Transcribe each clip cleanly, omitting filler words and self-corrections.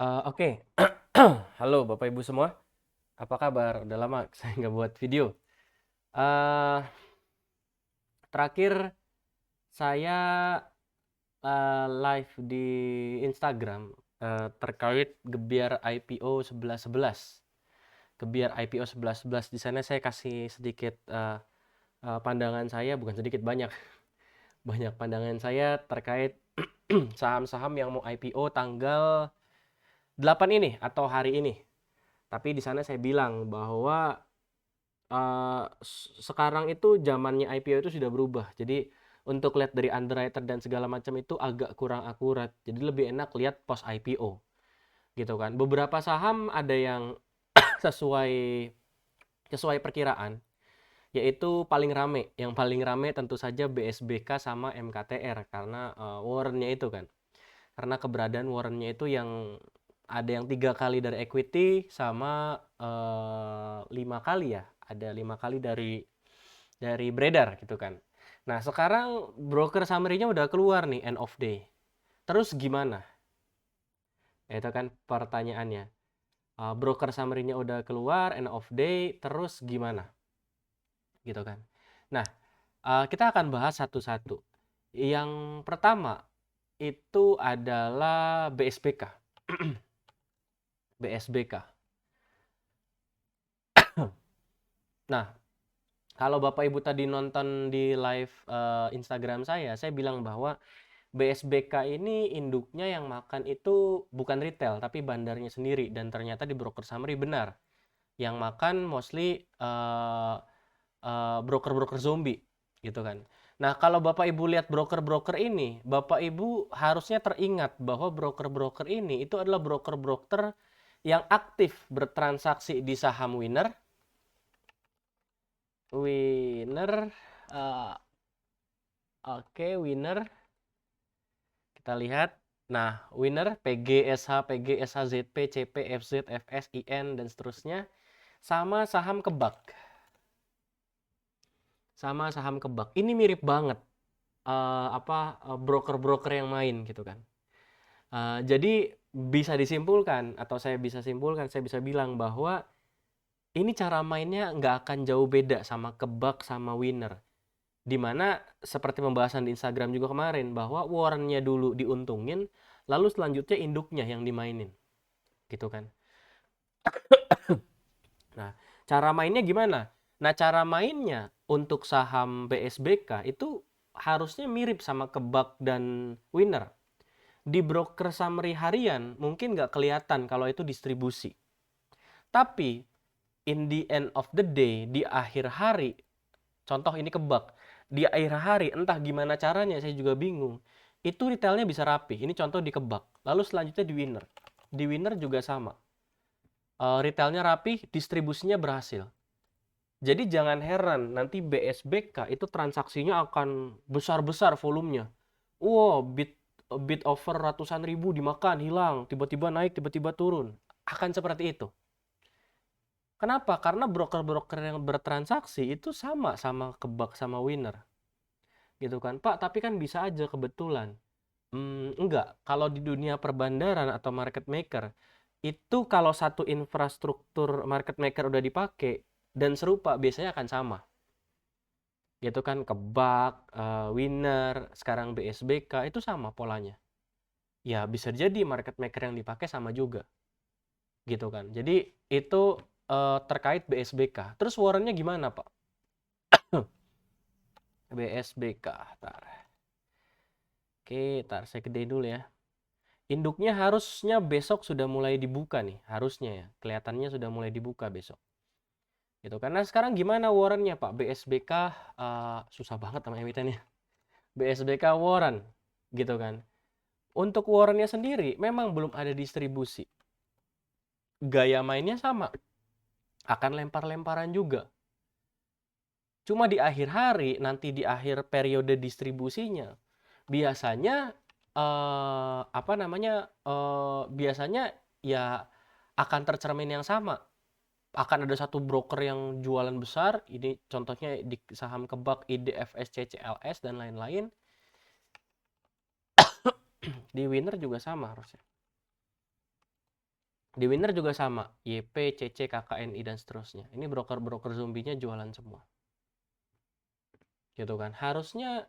Oke. Halo Bapak Ibu semua, apa kabar? Udah lama saya nggak buat video. Eh, Terakhir saya live di Instagram terkait Gebiar IPO 1111. Gebiar IPO 1111 di sana saya kasih sedikit pandangan saya, bukan sedikit banyak, banyak pandangan saya terkait saham-saham yang mau IPO tanggal 8 ini atau hari ini. Tapi di sana saya bilang bahwa sekarang itu zamannya IPO itu sudah berubah. Jadi untuk lihat dari underwriter dan segala macam itu agak kurang akurat. Jadi lebih enak lihat post IPO gitu kan. Beberapa saham ada yang sesuai sesuai perkiraan, yaitu paling rame. Yang paling rame tentu saja BSBK sama MKTR karena warrant-nya itu kan. Karena keberadaan warrant-nya itu yang ada yang 3 kali dari equity sama 5 kali ya. Ada 5 kali dari beredar gitu kan. Nah, sekarang broker summary-nya udah keluar nih end of day. Terus gimana? Itu kan pertanyaannya. Broker summary-nya udah keluar end of day, terus gimana? Gitu kan. Nah, kita akan bahas satu-satu. Yang pertama itu adalah BSBK. BSBK. Nah, kalau Bapak Ibu tadi nonton di live Instagram saya bilang bahwa BSBK ini induknya yang makan itu bukan retail tapi bandarnya sendiri, dan ternyata di broker summary benar yang makan mostly broker-broker zombie gitu kan. Nah, kalau Bapak Ibu lihat broker-broker ini, Bapak Ibu harusnya teringat bahwa broker-broker ini itu adalah broker-broker yang aktif bertransaksi di saham winner, winner, eh, oke, winner. Kita lihat. Nah, winner PGSH, PGSH, ZP, CP, FZ, FS, IN dan seterusnya, sama saham kebak. Sama saham kebak. Ini mirip banget broker-broker yang main gitu kan. Jadi bisa disimpulkan atau saya bisa simpulkan, saya bisa bilang bahwa ini cara mainnya nggak akan jauh beda sama kebak sama winner. Dimana seperti pembahasan di Instagram juga kemarin bahwa warrennya dulu diuntungin, lalu selanjutnya induknya yang dimainin, gitu kan. Nah, cara mainnya gimana? Nah, cara mainnya untuk saham BSBK itu harusnya mirip sama kebak dan winner. Di broker summary harian mungkin nggak kelihatan kalau itu distribusi. Tapi in the end of the day, di akhir hari, contoh ini kebak, di akhir hari entah gimana caranya saya juga bingung. Itu retailnya bisa rapi. Ini contoh di kebak. Lalu selanjutnya di winner. Di winner juga sama. Retailnya rapi, distribusinya berhasil. Jadi jangan heran nanti BSBK itu transaksinya akan besar-besar volumenya. Wow, bit over ratusan ribu dimakan, hilang, tiba-tiba naik, tiba-tiba turun. Akan seperti itu. Kenapa? Karena broker-broker yang bertransaksi itu sama kebak sama winner. Gitu kan. Pak, tapi kan bisa aja kebetulan. Enggak. Kalau di dunia perbandaran atau market maker, itu kalau satu infrastruktur market maker udah dipakai dan serupa, biasanya akan sama. Gitu kan, kebak, winner, sekarang BSBK, itu sama polanya. Ya, bisa jadi market maker yang dipakai sama juga. Gitu kan. Jadi, itu terkait BSBK. Terus warrannya gimana, Pak? BSBK. Tar. Oke, tar saya gede dulu ya. Induknya harusnya besok sudah mulai dibuka nih, harusnya ya. Kelihatannya sudah mulai dibuka besok. Gitu. Karena sekarang gimana warrannya, Pak? BSBK susah banget sama emitennya. BSBK warrant gitu kan. Untuk warrantnya sendiri memang belum ada distribusi. Gaya mainnya sama, akan lempar-lemparan juga. Cuma di akhir hari, nanti di akhir periode distribusinya, biasanya biasanya ya akan tercermin yang sama. Akan ada satu broker yang jualan besar, ini contohnya di saham kebak, IDFS, CCLS dan lain-lain. Di winner juga sama harusnya. Di Winner juga sama, YP, CC, KKNI dan seterusnya. Ini broker-broker zombinya jualan semua. Gitu kan. Harusnya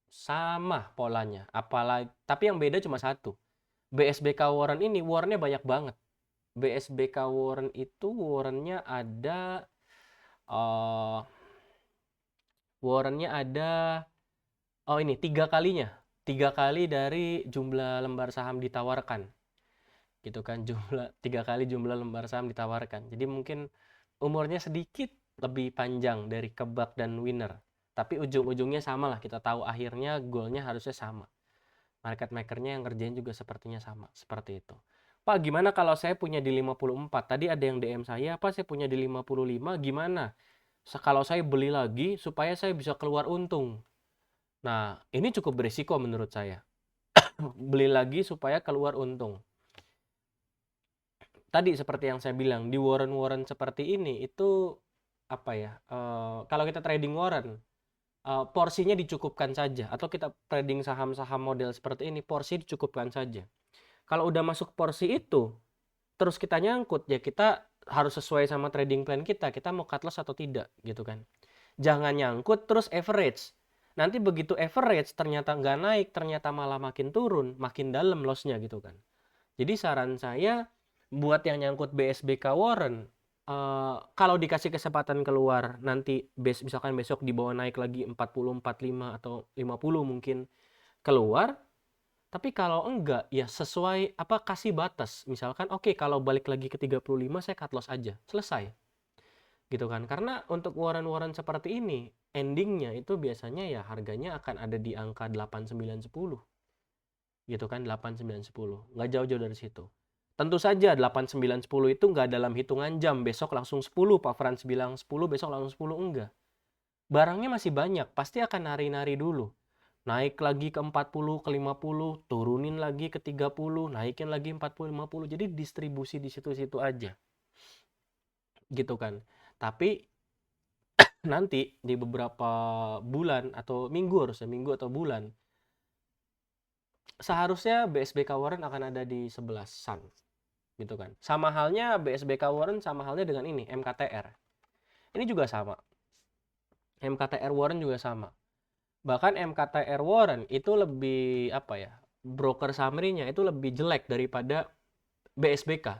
sama polanya. Apalagi tapi yang beda cuma satu. BSBK Warren ini warrennya banyak banget. BSBK Warren itu warrennya ada eh warrennya ada oh ini 3 kalinya. 3 kali dari jumlah lembar saham ditawarkan. Gitu kan, 3 kali jumlah lembar saham ditawarkan. Jadi mungkin umurnya sedikit lebih panjang dari Kebak dan Winner. Tapi ujung-ujungnya sama lah. Kita tahu akhirnya goalnya harusnya sama. Market makernya yang ngerjain juga sepertinya sama. Seperti itu. Pak, gimana kalau saya punya di 54? Tadi ada yang DM saya, Pak, saya punya di 55, gimana? Kalau saya beli lagi supaya saya bisa keluar untung. Nah, ini cukup berisiko menurut saya. Beli lagi supaya keluar untung. Tadi seperti yang saya bilang, di warren-warren seperti ini itu apa ya? Kalau kita trading warren, porsinya dicukupkan saja. Atau kita trading saham-saham model seperti ini, porsi dicukupkan saja. Kalau udah masuk porsi itu, terus kita nyangkut, ya kita harus sesuai sama trading plan kita. Kita mau cut loss atau tidak, gitu kan. Jangan nyangkut terus average. Nanti begitu average ternyata nggak naik, ternyata malah makin turun, makin dalam lossnya gitu kan. Jadi saran saya buat yang nyangkut BSBK Warren, kalau dikasih kesempatan keluar nanti misalkan besok dibawa naik lagi 40, 45 atau 50 mungkin keluar. Tapi kalau enggak ya sesuai apa kasih batas. Misalkan oke, kalau balik lagi ke 35 saya cut loss aja. Selesai. Gitu kan. Karena untuk warren-warren seperti ini endingnya itu biasanya ya harganya akan ada di angka 8, 9, 10. Gitu kan, 8, 9, 10. Nggak jauh-jauh dari situ. Tentu saja 8, 9, 10 itu nggak dalam hitungan jam. Besok langsung 10, Pak Frans bilang 10, besok langsung 10, enggak. Barangnya masih banyak, pasti akan nari-nari dulu. Naik lagi ke 40, ke 50, turunin lagi ke 30, naikin lagi 40, 50. Jadi distribusi di situ-situ aja. Gitu kan. Tapi nanti di beberapa bulan atau minggu, harusnya minggu atau bulan, seharusnya BSBK Warren akan ada di 11-an. Gitu kan. Sama halnya BSBK Warren sama halnya dengan ini, MKTR. Ini juga sama. MKTR Warren juga sama. Bahkan MKTR Warren itu lebih apa ya? Broker summary-nya itu lebih jelek daripada BSBK.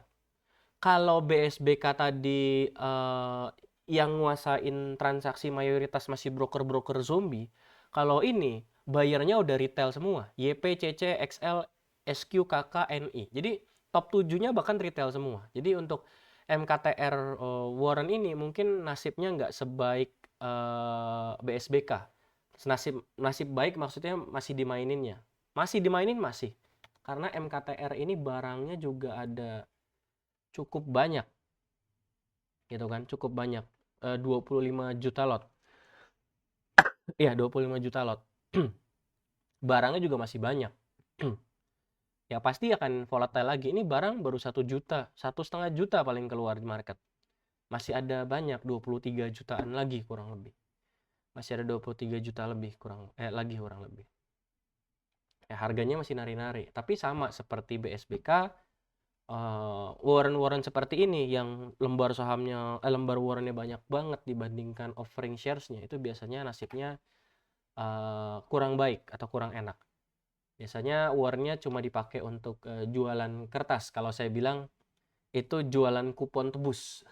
Kalau BSBK tadi yang nguasain transaksi mayoritas masih broker-broker zombie, kalau ini bayarnya udah retail semua. YP, CC, XL, SQ, KK, NI. Jadi top 7-nya bahkan retail semua. Jadi untuk MKTR Warren ini mungkin nasibnya nggak sebaik BSBK. Nasib baik maksudnya masih dimaininnya. Masih dimainin masih. Karena MKTR ini barangnya juga ada cukup banyak. Gitu kan, cukup banyak. 25 juta lot. Iya, 25 juta lot. Barangnya juga masih banyak. Ya pasti akan volatile lagi. Ini barang baru 1 juta, 1,5 juta paling keluar di market. Masih ada banyak 23 jutaan lagi kurang lebih. Masih ada 23 juta lebih kurang lebih. Ya harganya masih nari-nari. Tapi sama seperti BSBK, warren-warren seperti ini yang lembar sahamnya lembar warrennya banyak banget dibandingkan offering shares-nya, itu biasanya nasibnya kurang baik atau kurang enak. Biasanya warrennya cuma dipakai untuk jualan kertas. Kalau saya bilang itu jualan kupon tebus.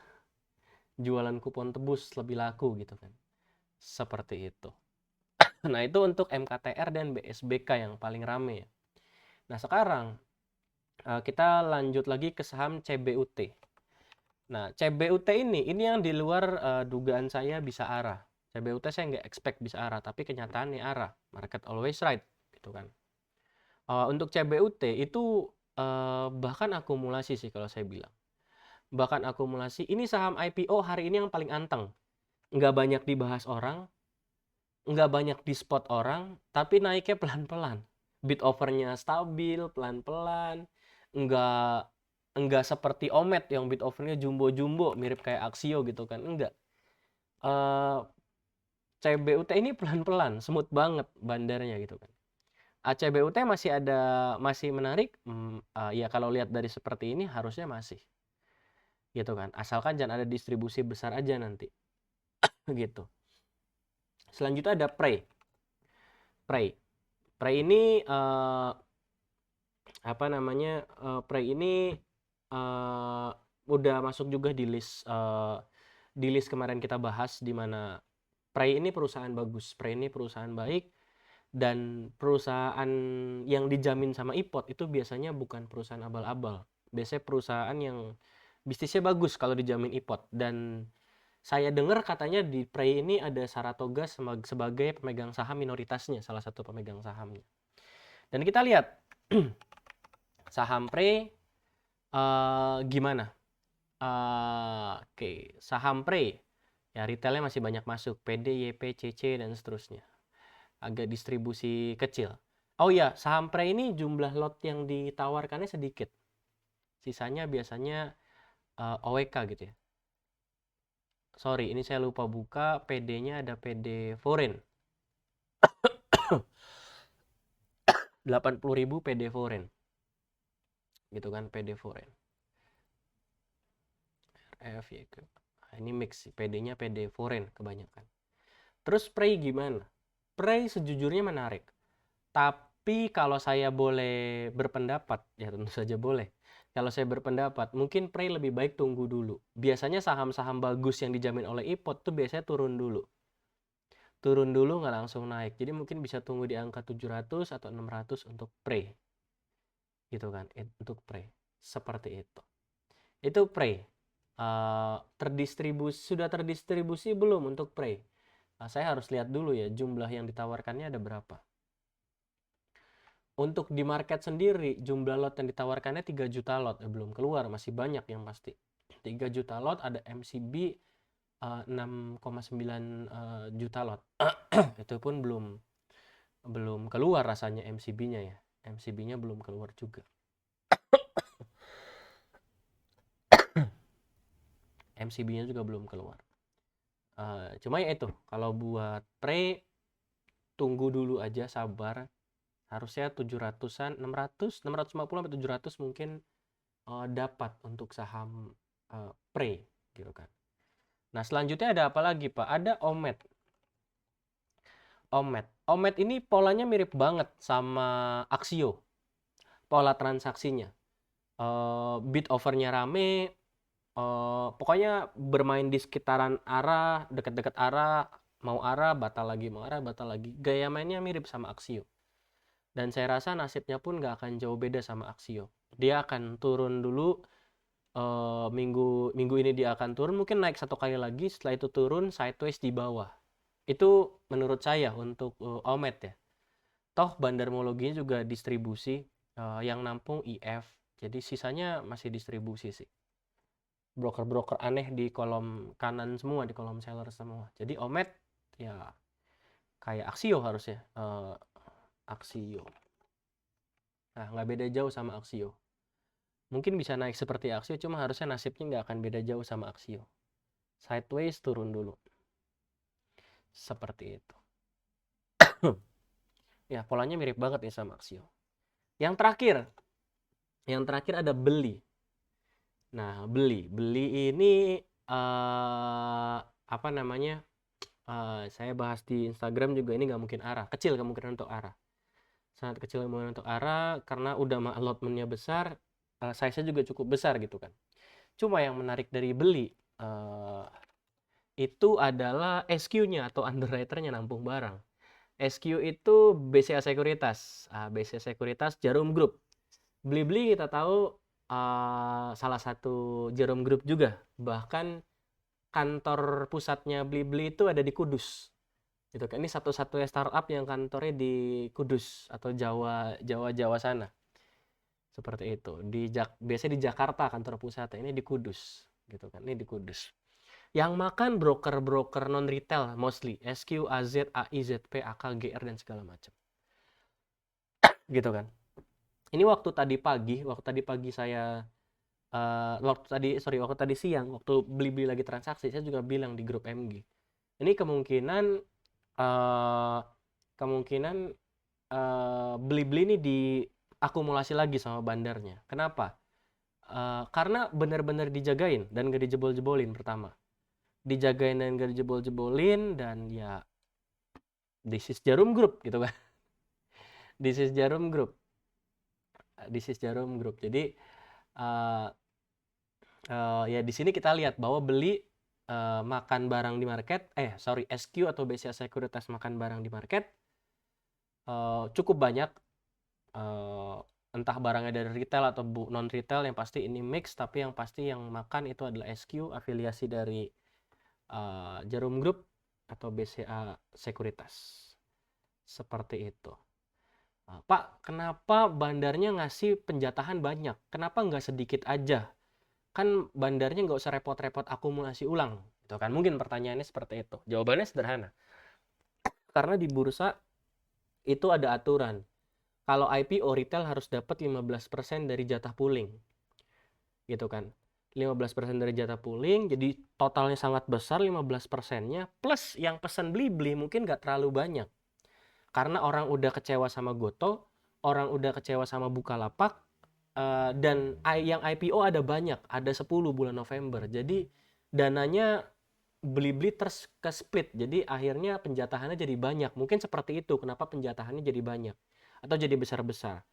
Jualan kupon tebus lebih laku gitu kan. Seperti itu. Nah, itu untuk MKTR dan BSBK yang paling rame ya. Nah, sekarang kita lanjut lagi ke saham CBUT. Nah, CBUT ini yang di luar dugaan saya bisa arah. CBUT saya nggak expect bisa arah, tapi kenyataannya arah. Market always right, gitu kan. Untuk CBUT itu bahkan akumulasi sih kalau saya bilang. Bahkan akumulasi, ini saham IPO hari ini yang paling anteng. Nggak banyak dibahas orang, nggak banyak di spot orang, tapi naiknya pelan-pelan. Bid overnya stabil, pelan-pelan. Nggak seperti Omet yang bid overnya jumbo-jumbo, mirip kayak Axio gitu kan. Enggak. CBUT ini pelan-pelan, smooth banget bandarnya gitu kan. ACBUT masih menarik, ya kalau lihat dari seperti ini harusnya masih, gitu kan. Asalkan jangan ada distribusi besar aja nanti, gitu. Selanjutnya ada Prey. Prey ini apa namanya? Prey ini udah masuk juga di list kemarin kita bahas, di mana Prey ini perusahaan bagus, Prey ini perusahaan baik, dan perusahaan yang dijamin sama IPOT itu biasanya bukan perusahaan abal-abal. Biasanya perusahaan yang bisnisnya bagus kalau dijamin IPOT. Dan saya dengar katanya di Prey ini ada Saratoga sebagai pemegang saham minoritasnya, salah satu pemegang sahamnya. Dan kita lihat saham Prey gimana. Oke, saham Prey ya retailnya masih banyak masuk, PD, YP, CC, dan seterusnya. Agak distribusi kecil. Oh ya, saham Prey ini jumlah lot yang ditawarkannya sedikit. Sisanya biasanya OWK gitu ya. Sorry, ini saya lupa buka PD-nya, ada PD foreign. 80.000 PD foreign. Gitu kan, PD foreign. RF ya. Ini mix, PD-nya PD foreign kebanyakan. Terus Prey gimana? Prey sejujurnya menarik. Tapi kalau saya boleh berpendapat, ya tentu saja boleh. Kalau saya berpendapat, mungkin Prey lebih baik tunggu dulu. Biasanya saham-saham bagus yang dijamin oleh IPOT tuh biasanya turun dulu. Turun dulu nggak langsung naik. Jadi mungkin bisa tunggu di angka 700 atau 600 untuk Prey. Gitu kan, untuk Prey. Seperti itu. Itu Prey. Sudah terdistribusi belum untuk Prey? Saya harus lihat dulu ya, jumlah yang ditawarkannya ada berapa. Untuk di market sendiri, jumlah lot yang ditawarkannya 3 juta lot. Belum keluar, masih banyak yang pasti. 3 juta lot, ada MCB 6,9 juta lot. Itu pun belum keluar rasanya MCB-nya ya. MCB-nya belum keluar juga. MCB-nya juga belum keluar. Cuma ya itu, kalau buat Prey, tunggu dulu aja, sabar. Harusnya 700-an, 650 sampai 700 mungkin dapat untuk saham Prey gitu kan. Nah, selanjutnya ada apa lagi, Pak? Ada Omet. Omet ini polanya mirip banget sama Aksio. Pola transaksinya. Bid overnya rame, pokoknya bermain di sekitaran arah, dekat-dekat arah, mau arah, batal lagi, mau arah, batal lagi. Gaya mainnya mirip sama Aksio. Dan saya rasa nasibnya pun nggak akan jauh beda sama Aksio. Dia akan turun dulu, minggu ini dia akan turun, mungkin naik satu kali lagi, setelah itu turun sideways di bawah. Itu menurut saya untuk Omet ya. Toh bandarmologinya juga distribusi, yang nampung IF, jadi sisanya masih distribusi sih. Broker-broker aneh di kolom kanan semua, di kolom seller semua. Jadi Omet ya kayak Aksio harusnya. Aksio. Nah, nggak beda jauh sama Aksio. Mungkin bisa naik seperti Aksio, cuma harusnya nasibnya nggak akan beda jauh sama Aksio. Sideways turun dulu. Seperti itu. Ya, polanya mirip banget nih sama Aksio. Yang terakhir ada Beli. Nah, Beli ini apa namanya? Saya bahas di Instagram juga, ini nggak mungkin arah. Kecil kemungkinan untuk arah. Sangat kecil kemungkinan untuk arah karena udah allotmentnya besar, size-nya juga cukup besar gitu kan. Cuma yang menarik dari Beli itu adalah SQ-nya atau underwriter-nya nampung barang. SQ itu BCA Sekuritas. BCA Sekuritas Jarum Group. Beli kita tahu salah satu Jarum Group juga. Bahkan kantor pusatnya Beli itu ada di Kudus. Gitu kan. Ini satu-satunya startup yang kantornya di Kudus atau Jawa sana. Seperti itu. Biasanya di Jakarta kantor pusatnya, ini di Kudus. Gitu kan. Ini di Kudus. Yang makan broker-broker non-retail mostly. SQ, AZ, AI, ZP, AK, GR, dan segala macam. Gitu kan. Ini waktu tadi pagi saya waktu tadi siang, waktu beli lagi transaksi, saya juga bilang di grup MG. Ini kemungkinan Blibli ini diakumulasi lagi sama bandarnya. Kenapa? Karena benar-benar dijagain dan gak dijebol-jebolin pertama. Dijagain dan gak dijebol-jebolin, dan ya this is Jarum Group gitu kan. This is Jarum Group. This is Jarum Group. Jadi uh, ya di sini kita lihat bahwa beli makan barang di market, SQ atau BCA Sekuritas makan barang di market cukup banyak, entah barangnya dari retail atau non retail, yang pasti ini mix, tapi yang pasti yang makan itu adalah SQ, afiliasi dari Jarum Group atau BCA Sekuritas. Seperti itu. Pak, kenapa bandarnya ngasih penjatahan banyak? Kenapa nggak sedikit aja? Kan bandarnya nggak usah repot-repot akumulasi ulang. Gitu kan? Mungkin pertanyaannya seperti itu. Jawabannya sederhana. Karena di bursa itu ada aturan. Kalau IPO, retail harus dapat 15% dari jatah pooling. Gitu kan? 15% dari jatah pooling, jadi totalnya sangat besar 15%-nya, plus yang pesan beli-beli mungkin nggak terlalu banyak. Karena orang udah kecewa sama Goto, orang udah kecewa sama Bukalapak, dan yang IPO ada banyak, ada 10 bulan November. Jadi dananya beli-beli terus ke split, jadi akhirnya penjatahannya jadi banyak. Mungkin seperti itu kenapa penjatahannya jadi banyak atau jadi besar-besar.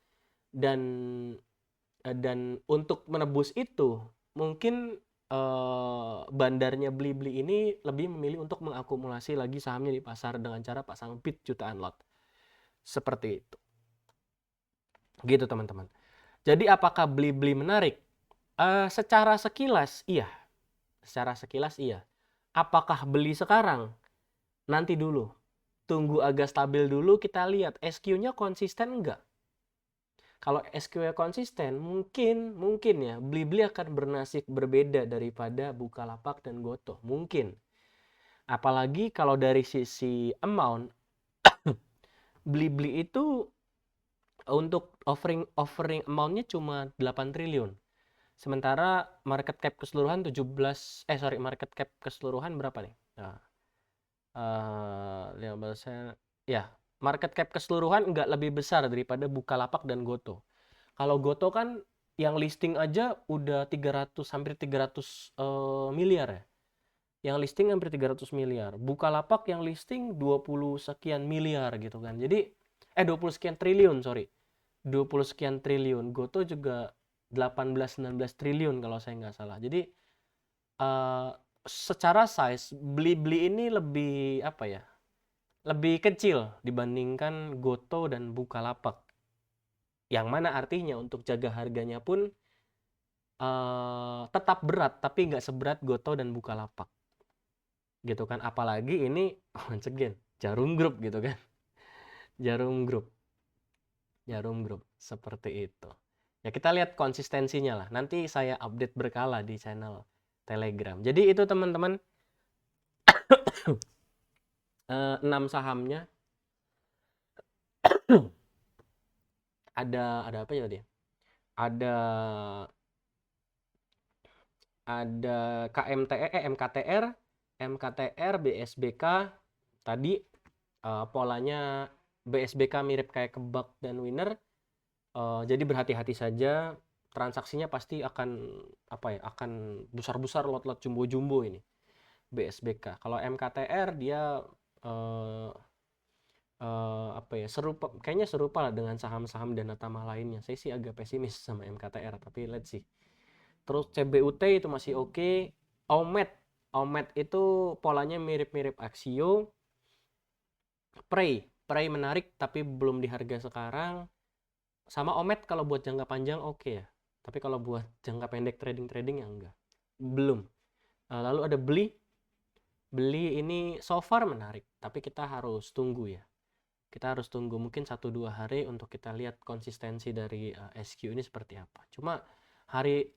Dan untuk menebus itu mungkin bandarnya beli-beli ini lebih memilih untuk mengakumulasi lagi sahamnya di pasar dengan cara pasang bid jutaan lot. Seperti itu. Gitu teman-teman. Jadi apakah beli-beli menarik? Secara sekilas iya. Secara sekilas iya. Apakah beli sekarang? Nanti dulu. Tunggu agak stabil dulu, kita lihat SQ-nya konsisten enggak. Kalau SQ-nya konsisten, mungkin ya beli-beli akan bernasib berbeda daripada Bukalapak dan Goto. Mungkin. Apalagi kalau dari sisi amount, beli-beli itu untuk offering amount-nya cuma 8 triliun. Sementara market cap keseluruhan market cap keseluruhan berapa nih? Nah, 15%. Ya, market cap keseluruhan nggak lebih besar daripada Bukalapak dan Goto. Kalau Goto kan yang listing aja udah 300, hampir 300 miliar ya. Yang listing hampir 300 miliar. Bukalapak yang listing 20 sekian miliar gitu kan. Jadi 20 sekian triliun, sorry. 20 sekian triliun. Goto juga 18-19 triliun kalau saya nggak salah. Jadi secara size beli-beli ini lebih apa ya? Lebih kecil dibandingkan Goto dan Bukalapak. Yang mana artinya untuk jaga harganya pun tetap berat, tapi nggak seberat Goto dan Bukalapak. Gitu kan. Apalagi ini once again Jarum Group gitu kan. Jarum Group seperti itu. Ya kita lihat konsistensinya lah. Nanti saya update berkala di channel Telegram. Jadi itu teman-teman 6 sahamnya. ada apa ya dia? Ada MKTR, BSBK. Tadi polanya BSBK mirip kayak Kebak dan Winner. Jadi berhati-hati saja, transaksinya pasti akan besar-besar, lot-lot jumbo-jumbo ini BSBK. Kalau MKTR dia kayaknya serupa lah dengan saham-saham Dana Tamah lainnya. Saya sih agak pesimis sama MKTR, tapi let's see. Terus CBUT itu masih oke. Omet itu polanya mirip-mirip Axio. Prey menarik tapi belum di harga sekarang. Sama Omet kalau buat jangka panjang oke ya. Tapi kalau buat jangka pendek trading ya enggak. Belum. Lalu ada Beli ini so far menarik, tapi kita harus tunggu ya. Kita harus tunggu mungkin 1-2 hari untuk kita lihat konsistensi dari SQ ini seperti apa. Cuma hari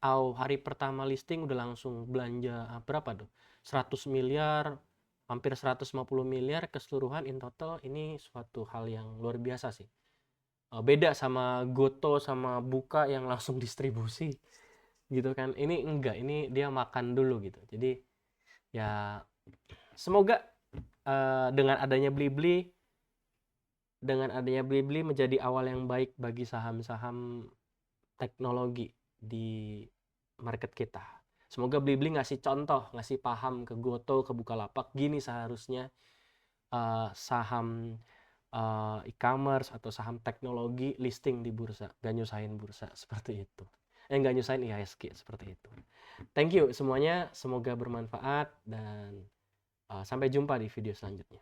pertama listing udah langsung belanja berapa tuh? 100 miliar, hampir 150 miliar keseluruhan in total. Ini suatu hal yang luar biasa sih. Beda sama Goto sama Buka yang langsung distribusi gitu kan. Ini enggak, ini dia makan dulu gitu. Jadi ya semoga dengan adanya beli-beli dengan adanya Blibli menjadi awal yang baik bagi saham-saham teknologi di market kita. Semoga Blibli ngasih contoh, ngasih paham ke Goto, ke Bukalapak, gini seharusnya saham e-commerce atau saham teknologi listing di bursa, gak nyusahin bursa seperti itu. Nggak nyusahin IHSG seperti itu. Thank you semuanya, semoga bermanfaat dan sampai jumpa di video selanjutnya.